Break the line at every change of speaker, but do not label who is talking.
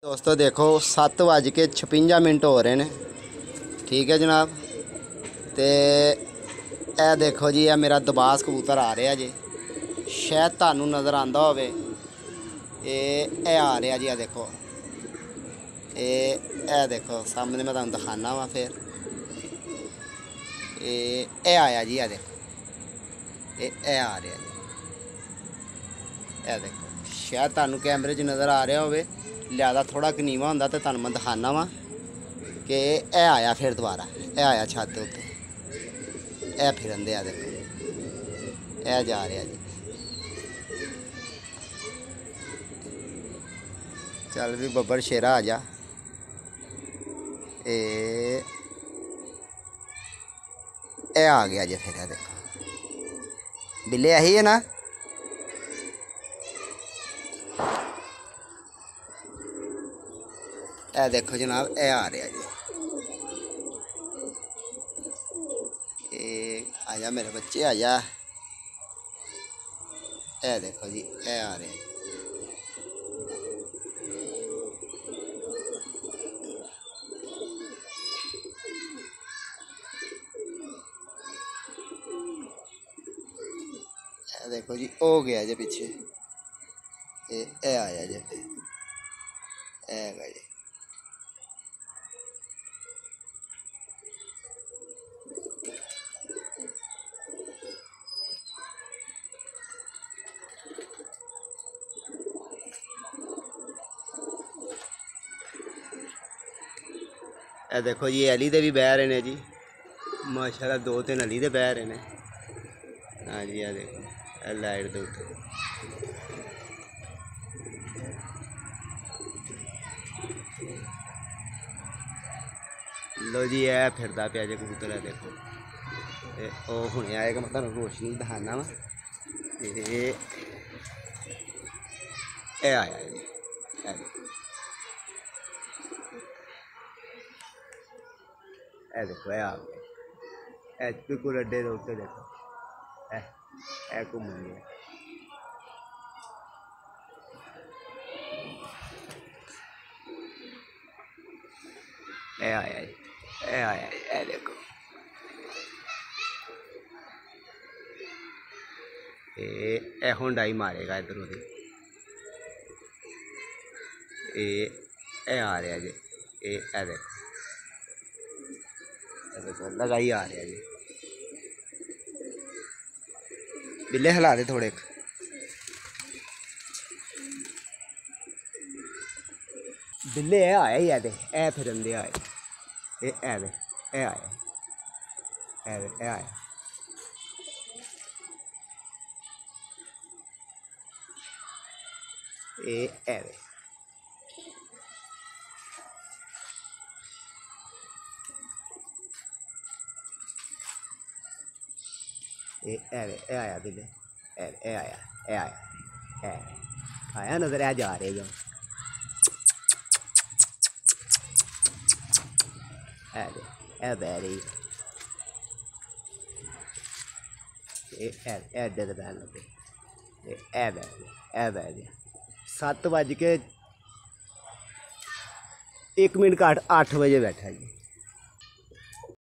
दोस्तों देखो 7:56 हो रहे हैं। ठीक है जनाब। तो यह देखो जी, यह मेरा दबास कबूतर आ रहा जी, शायद तुहानू नज़र आता हो। आ रहा जी, देखो ये देखो सामने मैं तुहानू दिखाना वा। फिर ये आया जी, यह देखो ये आ रहा जी। यह देखो शायद तुहानू कैमरे च नज़र आ रहा हो, लिहाजा थोड़ा नीवा होंदा तो तुहानू मैं दिखाना वा कि यह आया। फिर दोबारा यह आया छत के उत्ते, यह फिरन दिया। देखो यह जा रहा जी। चल भी बब्बर शेरा आ जा। ए आ गया जी। फिर देखो बिल्ले यही है ना। यह देखो जनाब, यह आ रहा जी। आजा मेरे बच्चे आजा। यह देखो जी, यह आ रहे हैं। देखो जी हो गया जी पीछे। आया जी, है जी। ए देखो जी, अली दे भी बह रहे हैं जी। माशाल्लाह 2-3 अली दे बह रहे हैं। हाँ जी, आ देखो लाइट दे उत्ते। लो जी, यह फिरदा पिया जे कबूतर है। देखो वो हुणे आएगा, मैं तुहानू रोशनी दिखाना वा। आया जी। देखो आ गया बिल्कुल अड्डे के उत्ते। देखो घूमन गया। आया जी, आया देखो ये हुण डाई मारेगा इधर उधर। आ रहा जी। देखो लगाई आ रहा जी। बिल्ले हिला दे थोड़े। बिल्ले आया ही है, फिरन दे आए। आया आया। आया बिल्ले, आया नजर आ जा रहे जो। बह रही एडे तो बहन लगे। बह गया 7:01 का 8 बजे बैठा जी।